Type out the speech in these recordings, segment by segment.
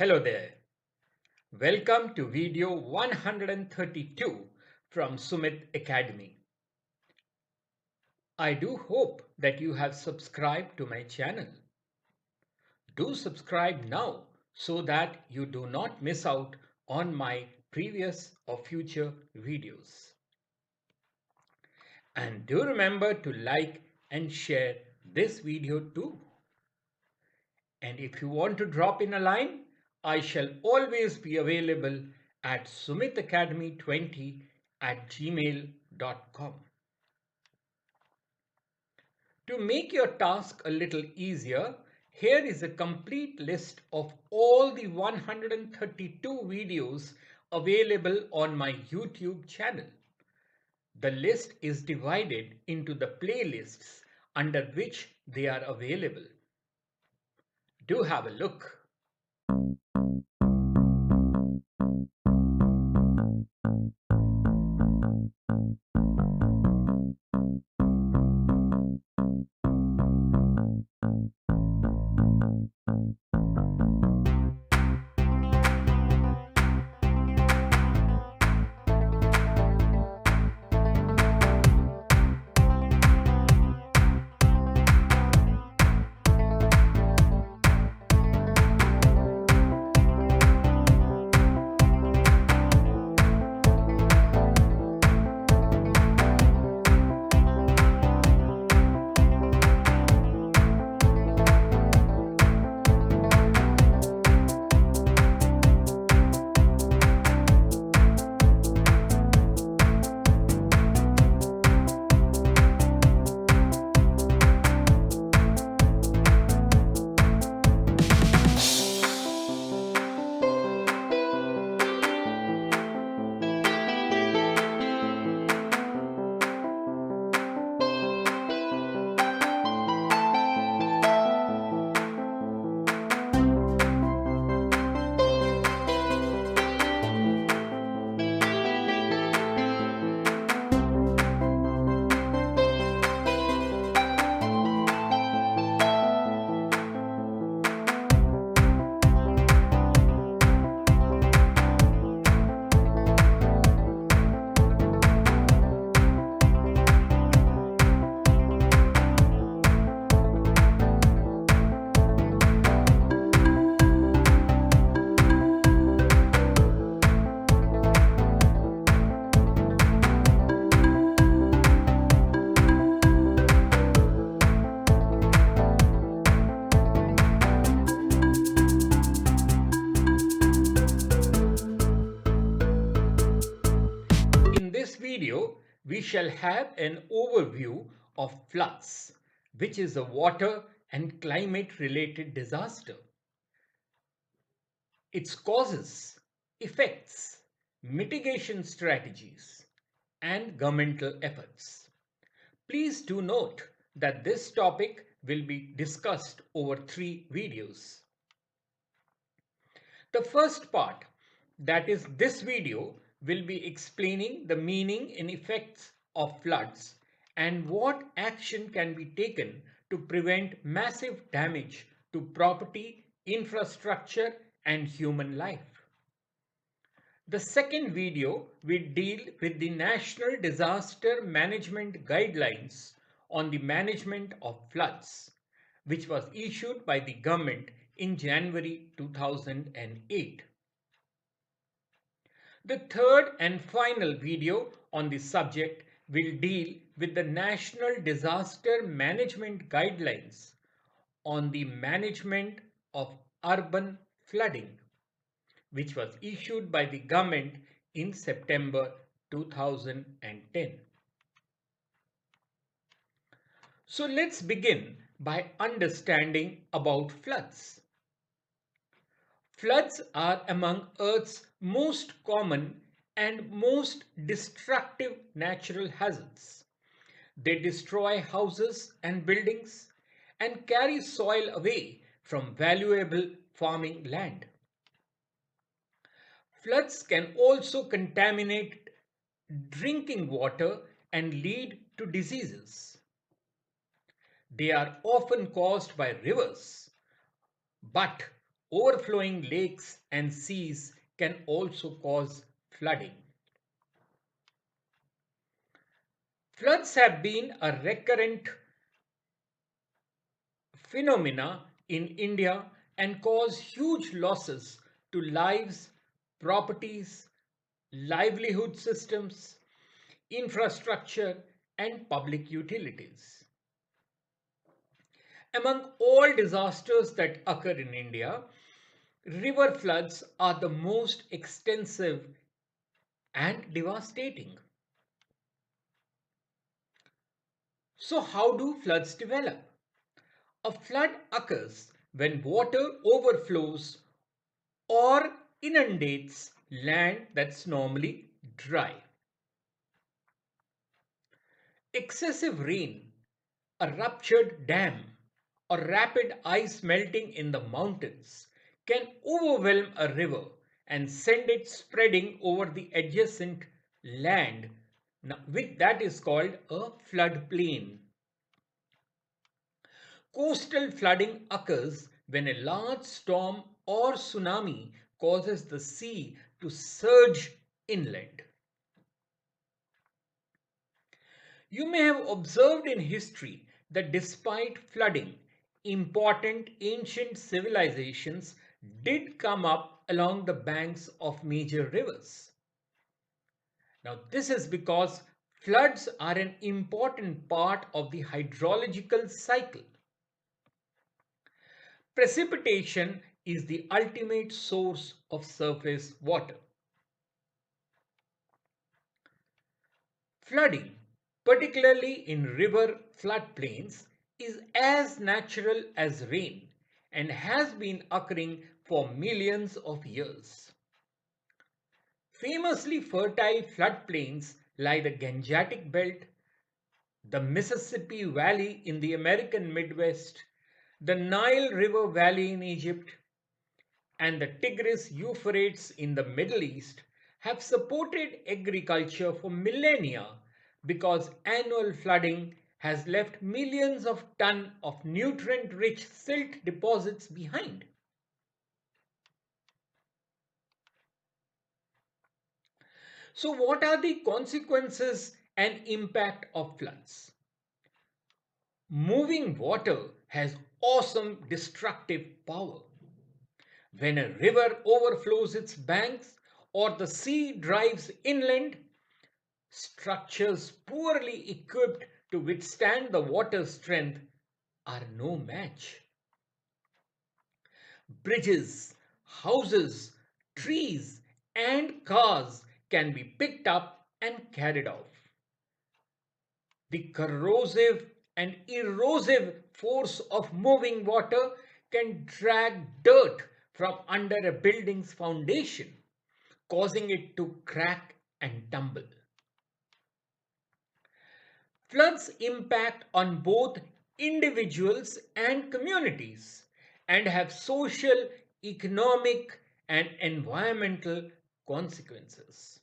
Hello there. Welcome to video 132 from Sumit Academy. I do hope that you have subscribed to my channel. Do subscribe now so that you do not miss out on my previous or future videos. And do remember to like and share this video too. And if you want to drop in a line, I shall always be available at sumitacademy20@gmail.com. To make your task a little easier, here is a complete list of all the 132 videos available on my YouTube channel. The list is divided into the playlists under which they are available. Do have a look. In this video, we shall have an overview of floods, which is a water and climate related disaster. Its causes, effects, mitigation strategies, and governmental efforts. Please do note that this topic will be discussed over 3 videos. The first part, that is this video, will be explaining the meaning and effects of floods and what action can be taken to prevent massive damage to property, infrastructure, and human life. The second video will deal with the National Disaster Management Guidelines on the management of floods, which was issued by the government in January 2008. The third and final video on the subject will deal with the National Disaster Management Guidelines on the management of urban flooding, which was issued by the government in September 2010. So let's begin by understanding about floods. Floods are among Earth's most common and most destructive natural hazards. They destroy houses and buildings and carry soil away from valuable farming land. Floods can also contaminate drinking water and lead to diseases. They are often caused by rivers, but Overflowing lakes and seas can also cause flooding. Floods have been a recurrent phenomena in India and cause huge losses to lives, properties, livelihood systems, infrastructure, and public utilities. Among all disasters that occur in India, river floods are the most extensive and devastating. So, how do floods develop? A flood occurs when water overflows or inundates land that's normally dry. Excessive rain, a ruptured dam, or rapid ice melting in the mountains can overwhelm a river and send it spreading over the adjacent land, which that is called a floodplain. Coastal flooding occurs when a large storm or tsunami causes the sea to surge inland. You may have observed in history that despite flooding, important ancient civilizations did come up along the banks of major rivers. Now, this is because floods are an important part of the hydrological cycle. Precipitation is the ultimate source of surface water. Flooding, particularly in river floodplains, is as natural as rain and has been occurring for millions of years. Famously fertile floodplains lie the Gangetic Belt, the Mississippi Valley in the American Midwest, the Nile River Valley in Egypt, and the Tigris Euphrates in the Middle East have supported agriculture for millennia because annual flooding has left millions of tons of nutrient rich silt deposits behind. So, what are the consequences and impact of floods? Moving water has awesome destructive power. When a river overflows its banks or the sea drives inland, structures poorly equipped to withstand the water strength are no match. Bridges, houses, trees, and cars can be picked up and carried off. The corrosive and erosive force of moving water can drag dirt from under a building's foundation, causing it to crack and tumble. Floods impact on both individuals and communities and have social, economic, and environmental consequences.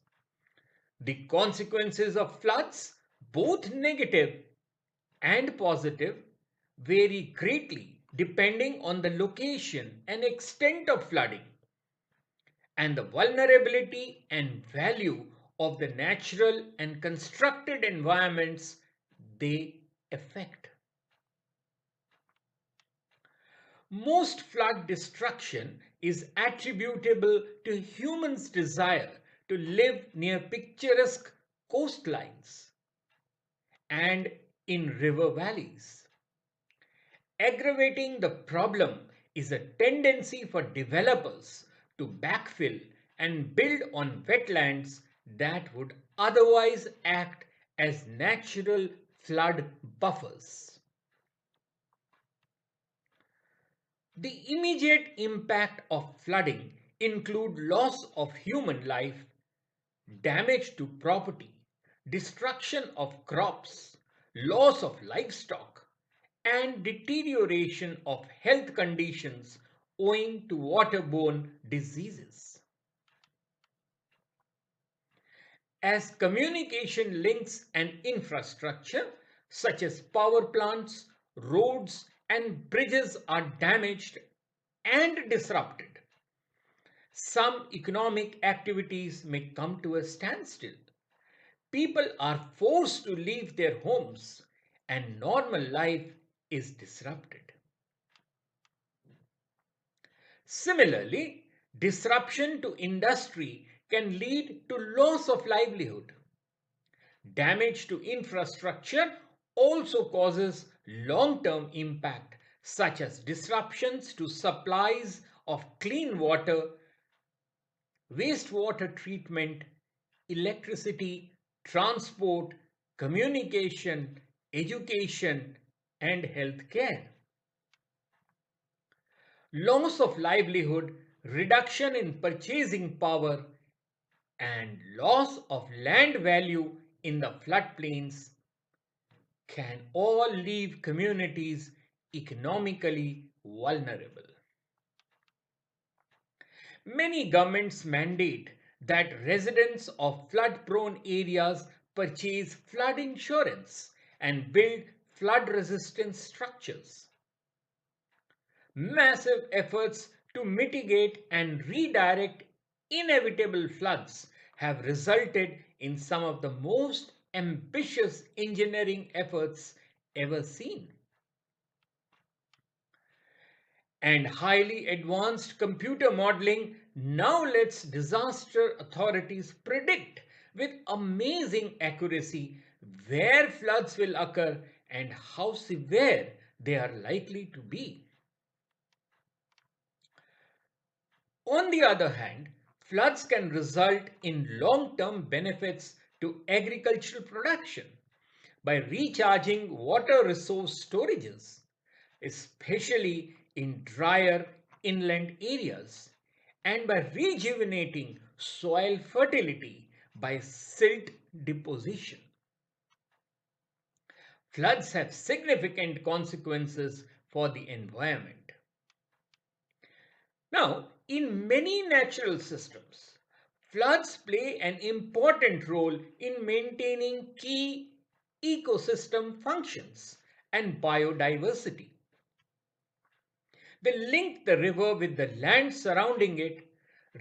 The consequences of floods, both negative and positive, vary greatly depending on the location and extent of flooding and the vulnerability and value of the natural and constructed environments they affect. Most flood destruction is attributable to humans' desire to live near picturesque coastlines and in river valleys. Aggravating the problem is a tendency for developers to backfill and build on wetlands that would otherwise act as natural flood buffers. The immediate impact of flooding include loss of human life, damage to property, destruction of crops, loss of livestock, and deterioration of health conditions owing to waterborne diseases. As communication links and infrastructure, such as power plants, roads, and bridges, are damaged and disrupted. Some economic activities may come to a standstill. People are forced to leave their homes and normal life is disrupted. Similarly, disruption to industry can lead to loss of livelihood. Damage to infrastructure also causes long-term impact, such as disruptions to supplies of clean water, wastewater treatment, electricity, transport, communication, education, and healthcare. Loss of livelihood, reduction in purchasing power, and loss of land value in the floodplains can all leave communities economically vulnerable. Many governments mandate that residents of flood prone areas purchase flood insurance and build flood resistant structures. Massive efforts to mitigate and redirect inevitable floods have resulted in some of the most ambitious engineering efforts ever seen. And highly advanced computer modeling now lets disaster authorities predict with amazing accuracy where floods will occur and how severe they are likely to be. On the other hand, floods can result in long-term benefits to agricultural production by recharging water resource storages, especially in drier inland areas, and by rejuvenating soil fertility by silt deposition. Floods have significant consequences for the environment. Now, in many natural systems, floods play an important role in maintaining key ecosystem functions and biodiversity. They link the river with the land surrounding it,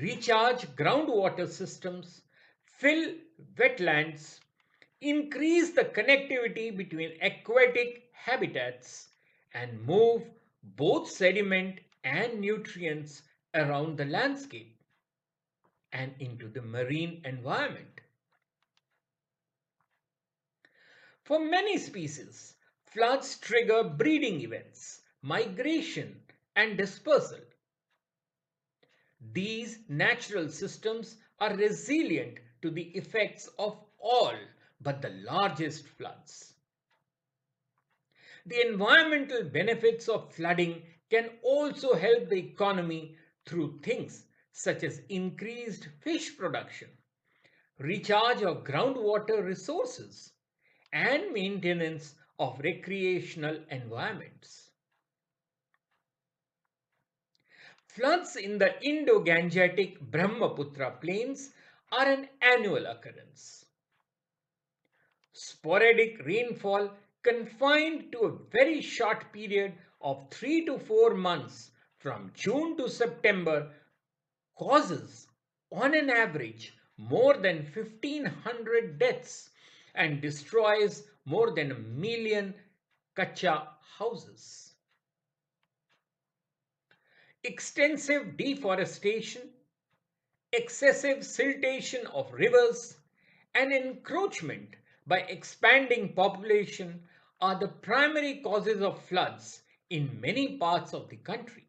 recharge groundwater systems, fill wetlands, increase the connectivity between aquatic habitats, and move both sediment and nutrients around the landscape and into the marine environment. For many species, floods trigger breeding events, migration, and dispersal. These natural systems are resilient to the effects of all but the largest floods. The environmental benefits of flooding can also help the economy through things such as increased fish production, recharge of groundwater resources, and maintenance of recreational environments. Floods in the Indo-Gangetic Brahmaputra plains are an annual occurrence. Sporadic rainfall confined to a very short period of 3 to 4 months from June to September causes, on an average, more than 1,500 deaths and destroys more than 1 million kacha houses. Extensive deforestation, excessive siltation of rivers, and encroachment by expanding population are the primary causes of floods in many parts of the country.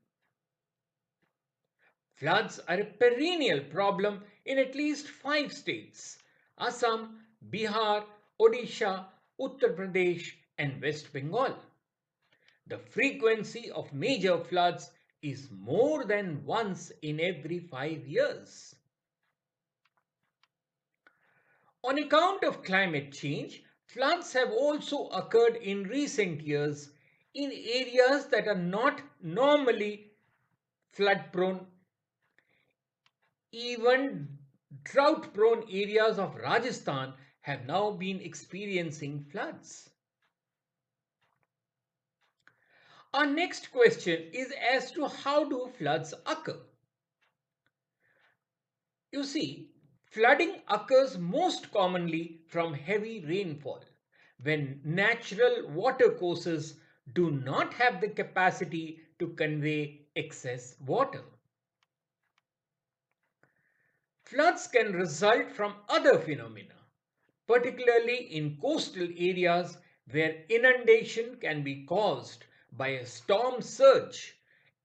Floods are a perennial problem in at least 5 states: Assam, Bihar, Odisha, Uttar Pradesh, and West Bengal. The frequency of major floods is more than once in every 5 years. On account of climate change, floods have also occurred in recent years in areas that are not normally flood prone. Even drought prone areas of Rajasthan have now been experiencing floods. Our next question is as to how do floods occur? You see, flooding occurs most commonly from heavy rainfall when natural watercourses do not have the capacity to convey excess water. Floods can result from other phenomena, particularly in coastal areas where inundation can be caused by a storm surge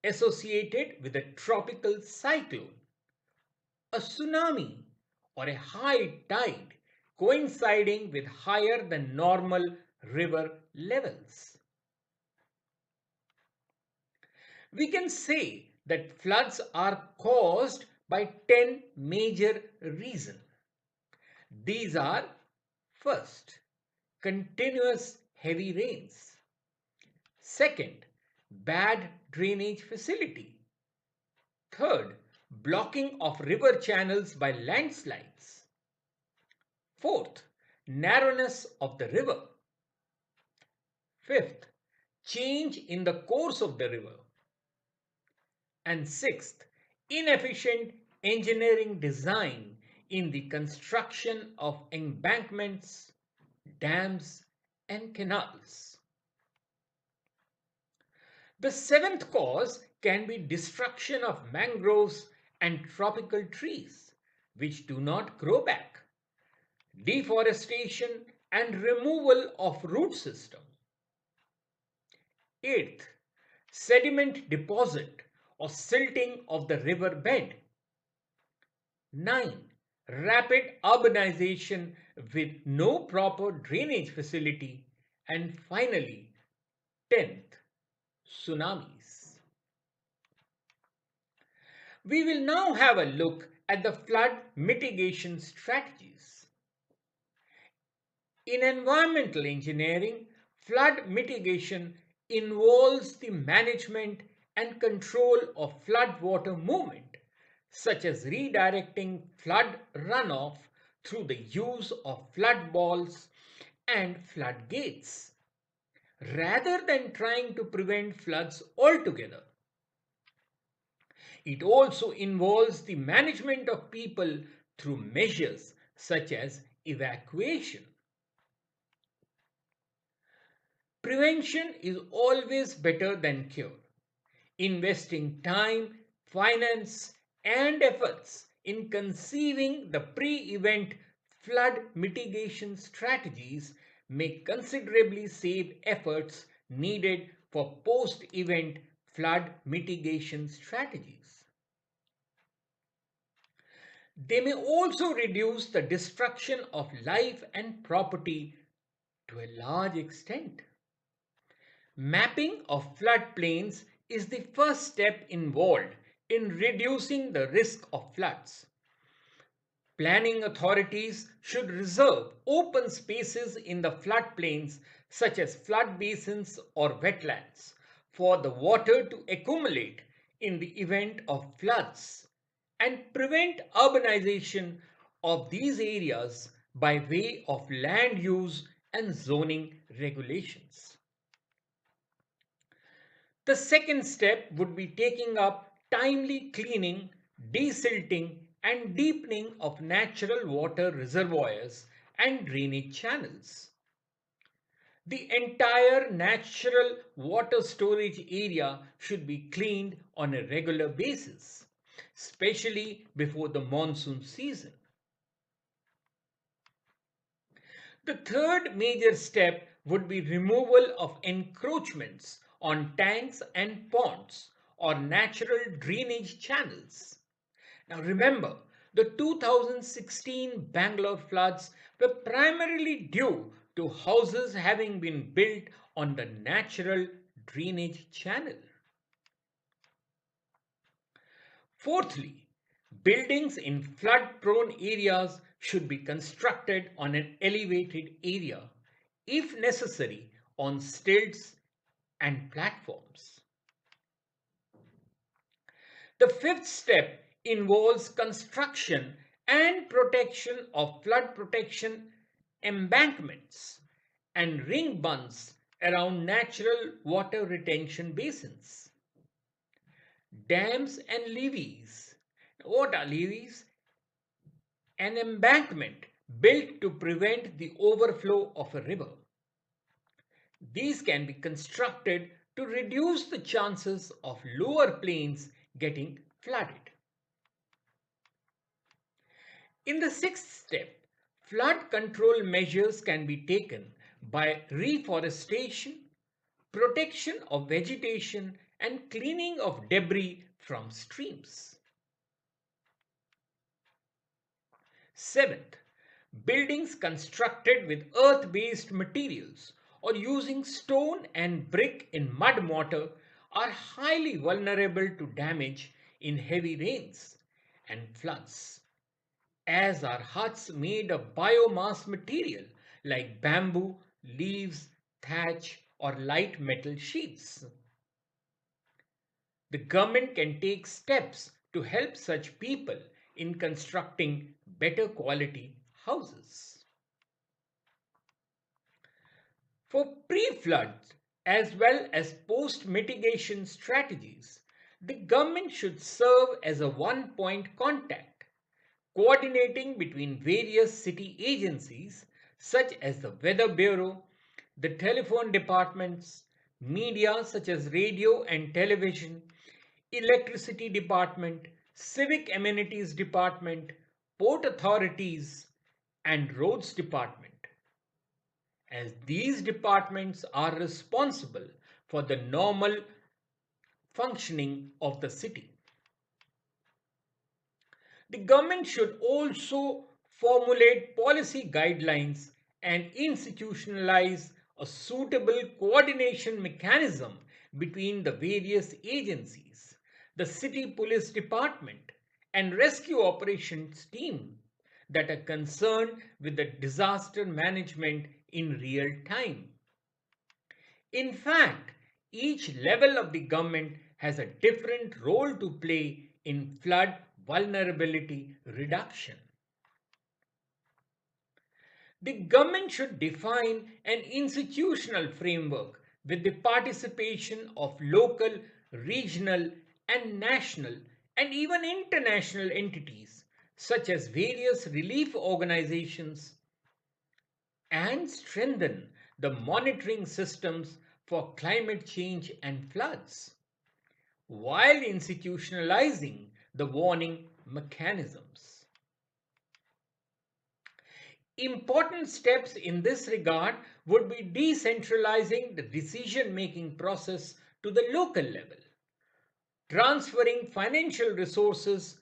associated with a tropical cyclone, a tsunami, or a high tide coinciding with higher than normal river levels. We can say that floods are caused by 10 major reasons. These are: first, continuous heavy rains; second, bad drainage facility; third, blocking of river channels by landslides; fourth, narrowness of the river; fifth, change in the course of the river; and sixth, inefficient engineering design in the construction of embankments, dams, and canals. The seventh cause can be destruction of mangroves and tropical trees, which do not grow back, deforestation, and removal of root system. Eighth, sediment deposit or silting of the river bed. 9. Rapid urbanization with no proper drainage facility. And finally, 10th, tsunamis. We will now have a look at the flood mitigation strategies. In environmental engineering, flood mitigation involves the management and control of floodwater movement, such as redirecting flood runoff through the use of flood walls and floodgates, rather than trying to prevent floods altogether. It also involves the management of people through measures such as evacuation. Prevention is always better than cure. Investing time, finance, and efforts in conceiving the pre-event flood mitigation strategies may considerably save efforts needed for post-event flood mitigation strategies. They may also reduce the destruction of life and property to a large extent. Mapping of floodplains is the first step involved in reducing the risk of floods. Planning authorities should reserve open spaces in the floodplains, such as flood basins or wetlands, for the water to accumulate in the event of floods and prevent urbanization of these areas by way of land use and zoning regulations. The second step would be taking up timely cleaning, desilting, and deepening of natural water reservoirs and drainage channels. The entire natural water storage area should be cleaned on a regular basis, especially before the monsoon season. The third major step would be removal of encroachments on tanks and ponds or natural drainage channels. Now remember, the 2016 Bangalore floods were primarily due to houses having been built on the natural drainage channel. Fourthly, buildings in flood-prone areas should be constructed on an elevated area, if necessary, on stilts and platforms. The fifth step involves construction and protection of flood protection embankments and ring bunds around natural water retention basins, dams and levees. What are levees? An embankment built to prevent the overflow of a river. These can be constructed to reduce the chances of lower plains getting flooded. In the sixth step, flood control measures can be taken by reforestation, protection of vegetation, and cleaning of debris from streams. Seventh, buildings constructed with earth-based materials or using stone and brick in mud mortar are highly vulnerable to damage in heavy rains and floods, as are huts made of biomass material like bamboo, leaves, thatch, or light metal sheets. The government can take steps to help such people in constructing better quality houses. For pre-flood as well as post-mitigation strategies, the government should serve as a one-point contact, coordinating between various city agencies such as the Weather Bureau, the telephone departments, media such as radio and television, electricity department, civic amenities department, port authorities, and roads department, as these departments are responsible for the normal functioning of the city. The government should also formulate policy guidelines and institutionalize a suitable coordination mechanism between the various agencies, the city police department, and rescue operations team that are concerned with the disaster management in real time. In fact, each level of the government has a different role to play in flood vulnerability reduction. The government should define an institutional framework with the participation of local, regional, and national, and even international entities such as various relief organizations, and strengthen the monitoring systems for climate change and floods, while institutionalizing the warning mechanisms. Important steps in this regard would be decentralizing the decision making process to the local level, transferring financial resources,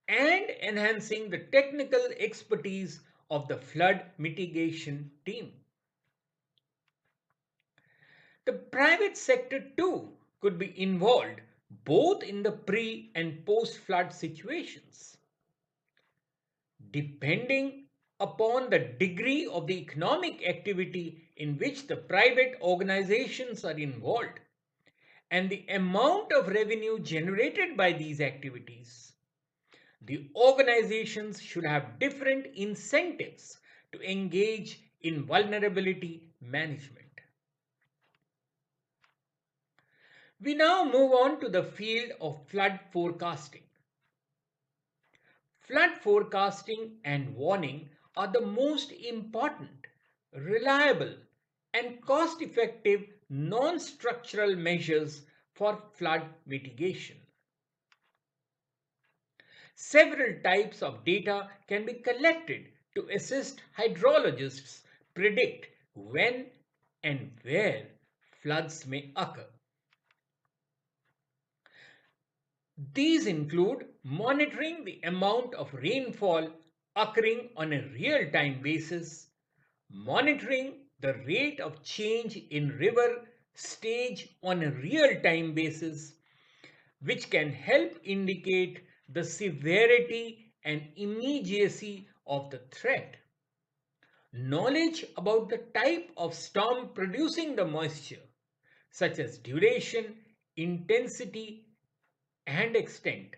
and enhancing the technical expertise of the flood mitigation team. The private sector too could be involved both in the pre and post flood situations. Depending upon the degree of the economic activity in which the private organizations are involved and the amount of revenue generated by these activities, the organizations should have different incentives to engage in vulnerability management. We now move on to the field of flood forecasting. Flood forecasting and warning are the most important, reliable, and cost effective non structural measures for flood mitigation. Several types of data can be collected to assist hydrologists predict when and where floods may occur. These include monitoring the amount of rainfall occurring on a real time basis, monitoring the rate of change in river stage on a real time basis, which can help indicate the severity and immediacy of the threat. Knowledge about the type of storm producing the moisture, such as duration, intensity, and extent,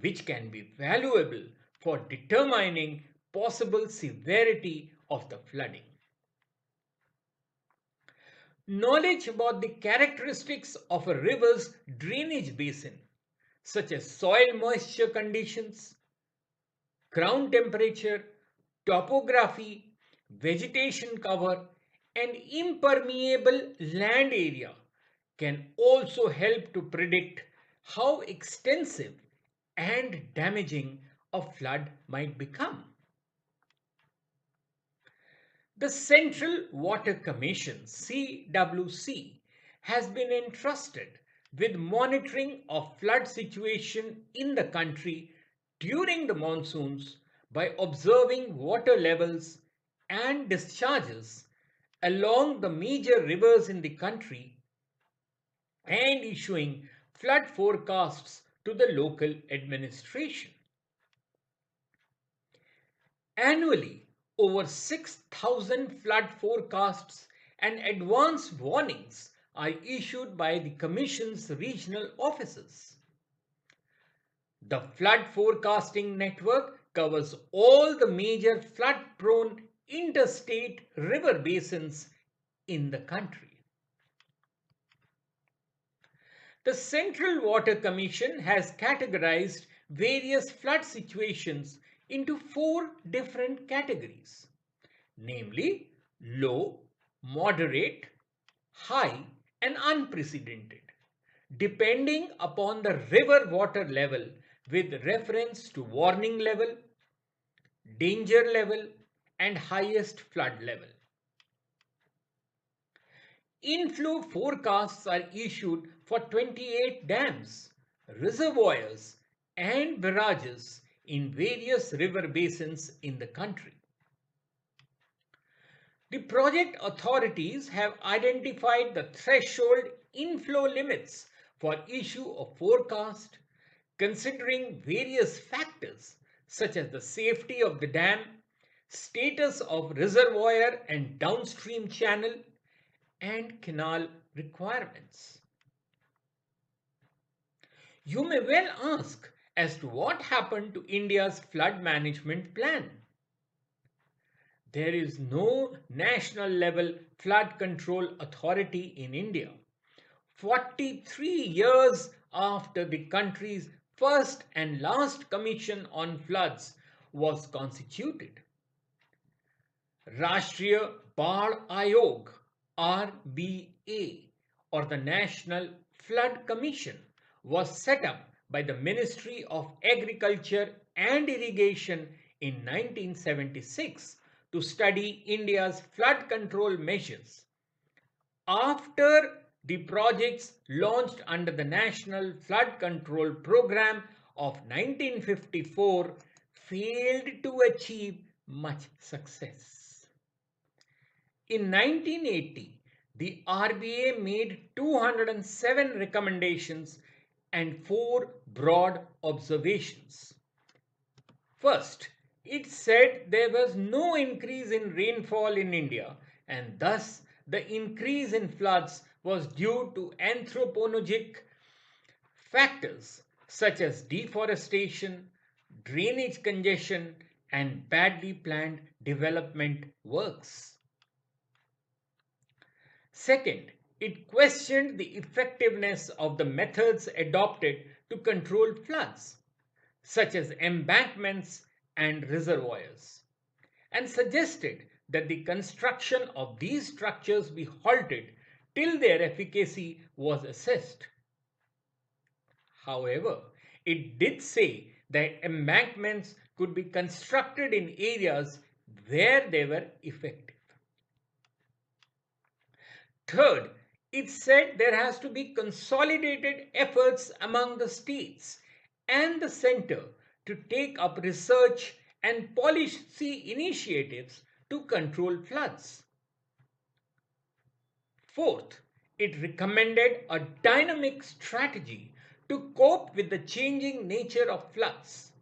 which can be valuable for determining possible severity of the flooding. Knowledge about the characteristics of a river's drainage basin, such as soil moisture conditions, ground temperature, topography, vegetation cover, and impermeable land area, can also help to predict how extensive and damaging a flood might become. The Central Water Commission (CWC) has been entrusted with monitoring of flood situation in the country during the monsoons by observing water levels and discharges along the major rivers in the country and issuing flood forecasts to the local administration. Annually, over 6,000 flood forecasts and advance warnings are issued by the Commission's regional offices. The flood forecasting network covers all the major flood prone interstate river basins in the country. The Central Water Commission has categorized various flood situations into four different categories, namely low, moderate, high, and unprecedented, depending upon the river water level with reference to warning level, danger level, and highest flood level. Inflow forecasts are issued for 28 dams, reservoirs, and barrages in various river basins in the country. The project authorities have identified the threshold inflow limits for issue of forecast, considering various factors such as the safety of the dam, status of reservoir and downstream channel, and canal requirements. You may well ask as to what happened to India's flood management plan. There is no national level flood control authority in India. 43 years after the country's first and last Commission on Floods was constituted. Rashtriya Barh Ayog (RBA) or the National Flood Commission was set up by the Ministry of Agriculture and Irrigation in 1976 to study India's flood control measures. After the projects launched under the National Flood Control Program of 1954 failed to achieve much success. In 1980, the RBA made 207 recommendations and 4 broad observations. First, it said there was no increase in rainfall in India, and thus the increase in floods was due to anthropogenic factors such as deforestation, drainage congestion, and badly planned development works. Second, it questioned the effectiveness of the methods adopted to control floods, such as embankments and reservoirs, and suggested that the construction of these structures be halted till their efficacy was assessed. However, it did say that embankments could be constructed in areas where they were effective. Third, it said there has to be consolidated efforts among the states and the center to take up research and policy initiatives to control floods. Fourth, it recommended a dynamic strategy to cope with the changing nature of floods.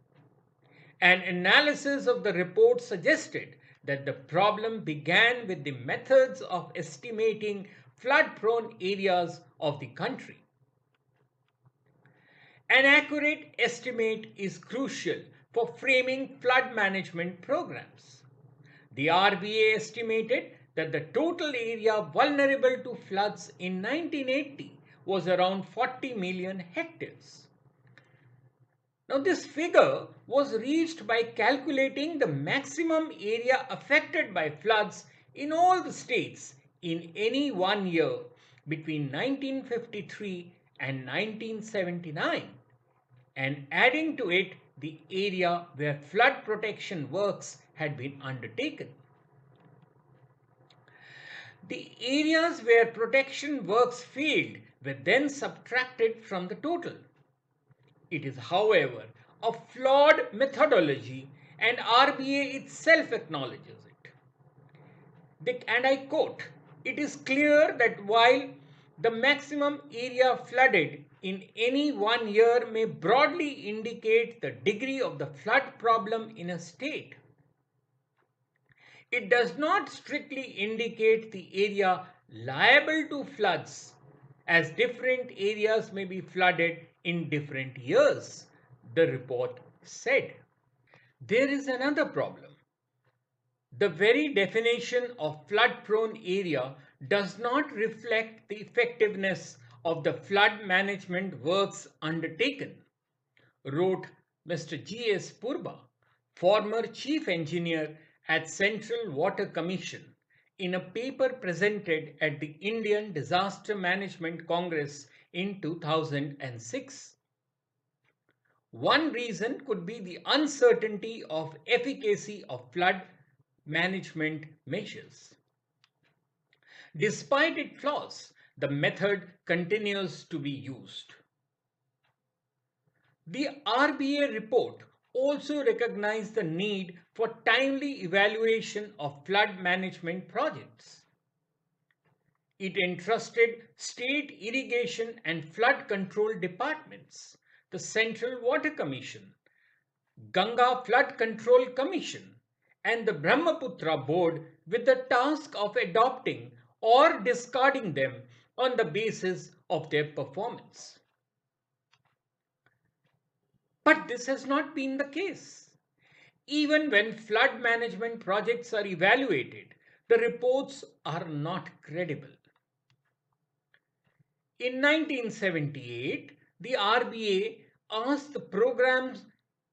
An analysis of the report suggested that the problem began with the methods of estimating flood-prone areas of the country. An accurate estimate is crucial for framing flood management programs. The RBA estimated that the total area vulnerable to floods in 1980 was around 40 million hectares. Now, this figure was reached by calculating the maximum area affected by floods in all the states in any one year between 1953 and 1979 and adding to it the area where flood protection works had been undertaken. The areas where protection works failed were then subtracted from the total. It is, however, a flawed methodology, and RBA itself acknowledges it. And I quote, "It is clear that while the maximum area flooded in any one year may broadly indicate the degree of the flood problem in a state, it does not strictly indicate the area liable to floods, as different areas may be flooded in different years," the report said. There is another problem. The very definition of flood-prone area does not reflect the effectiveness of the flood management works undertaken, wrote Mr. G.S. Purba, former chief engineer at Central Water Commission, in a paper presented at the Indian Disaster Management Congress in 2006. One reason could be the uncertainty of efficacy of flood management measures. Despite its flaws, the method continues to be used. The RBA report also recognized the need for timely evaluation of flood management projects. It entrusted state irrigation and flood control departments, the Central Water Commission, Ganga Flood Control Commission, and the Brahmaputra Board with the task of adopting or discarding them on the basis of their performance. But this has not been the case. Even when flood management projects are evaluated, the reports are not credible. In 1978, the RBA asked the program's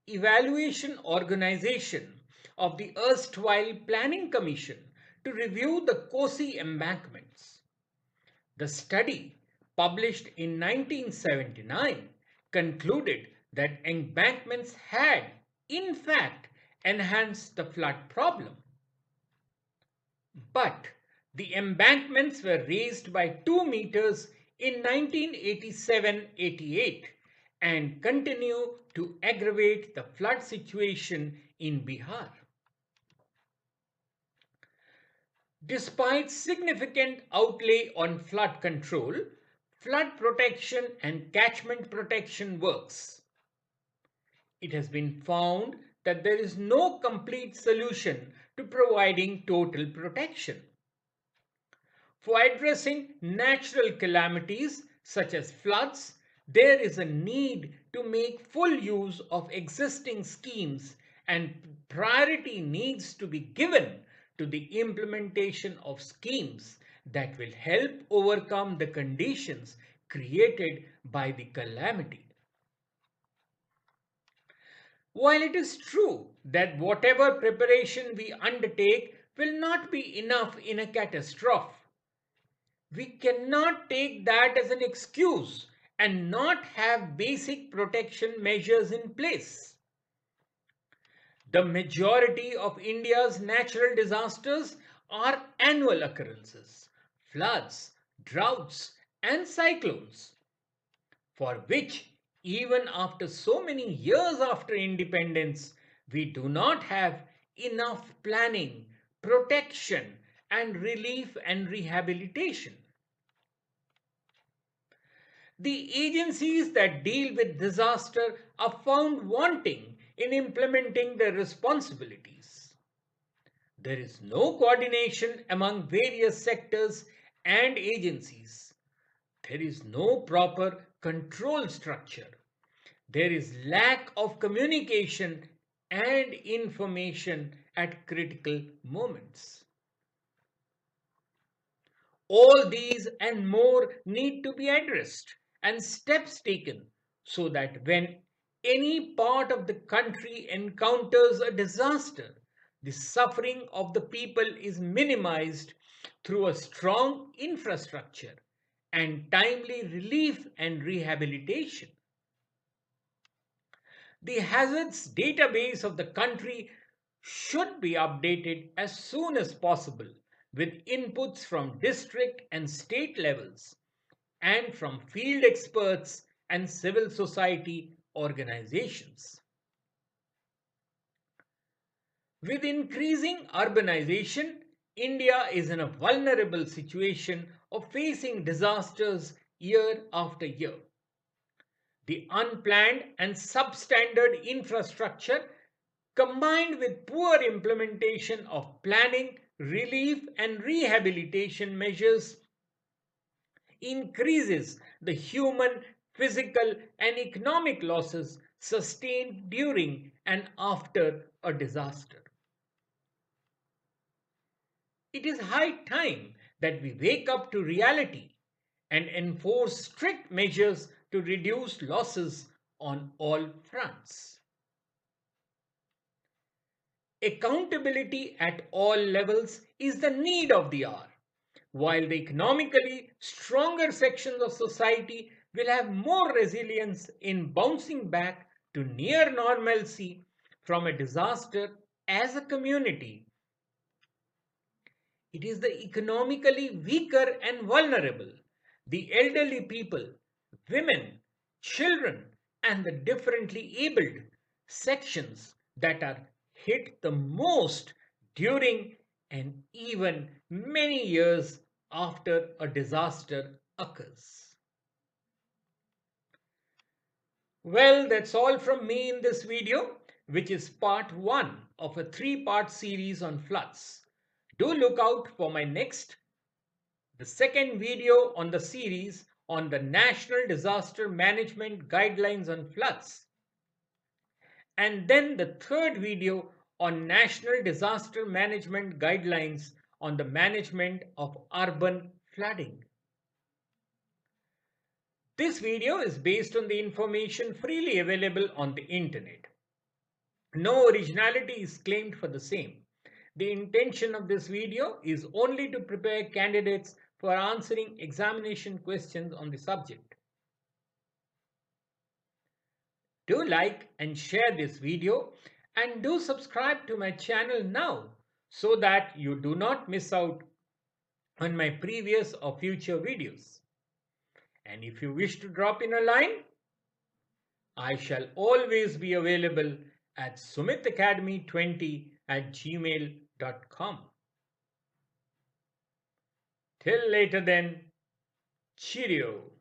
evaluation organization of the erstwhile Planning Commission to review the Kosi embankments. The study, published in 1979, concluded that embankments had, in fact, enhanced the flood problem. But the embankments were raised by 2 meters in 1987-88 and continue to aggravate the flood situation in Bihar. Despite significant outlay on flood control, flood protection and catchment protection works, it has been found that there is no complete solution to providing total protection. For addressing natural calamities such as floods, there is a need to make full use of existing schemes, and priority needs to be given to the implementation of schemes that will help overcome the conditions created by the calamity. While it is true that whatever preparation we undertake will not be enough in a catastrophe, we cannot take that as an excuse and not have basic protection measures in place. The majority of India's natural disasters are annual occurrences, floods, droughts, and cyclones, for which, even after so many years after independence, we do not have enough planning, protection, and relief and rehabilitation. The agencies that deal with disaster are found wanting in implementing their responsibilities. There is no coordination among various sectors and agencies. There is no proper control structure. There is lack of communication and information at critical moments. All these and more need to be addressed and steps taken so that when any part of the country encounters a disaster, the suffering of the people is minimized through a strong infrastructure and timely relief and rehabilitation. The hazards database of the country should be updated as soon as possible with inputs from district and state levels and from field experts and civil society organizations. With increasing urbanization, India is in a vulnerable situation of facing disasters year after year. The unplanned and substandard infrastructure combined with poor implementation of planning, relief, and rehabilitation measures increases the human, physical, and economic losses sustained during and after a disaster. It is high time that we wake up to reality and enforce strict measures to reduce losses on all fronts. Accountability at all levels is the need of the hour, while the economically stronger sections of society will have more resilience in bouncing back to near normalcy from a disaster as a community. It is the economically weaker and vulnerable, the elderly people, women, children, and the differently abled sections that are hit the most during and even many years after a disaster occurs. Well, that's all from me in this video, which is part 1 of a 3-part series on floods. Do look out for my next, the second video on the series on the National Disaster Management Guidelines on Floods, and then the third video on National Disaster Management Guidelines on the management of urban flooding. This video is based on the information freely available on the internet. No originality is claimed for the same. The intention of this video is only to prepare candidates for answering examination questions on the subject. Do like and share this video and do subscribe to my channel now so that you do not miss out on my previous or future videos. And if you wish to drop in a line, I shall always be available at sumitacademy20@gmail.com. Till later then, cheerio.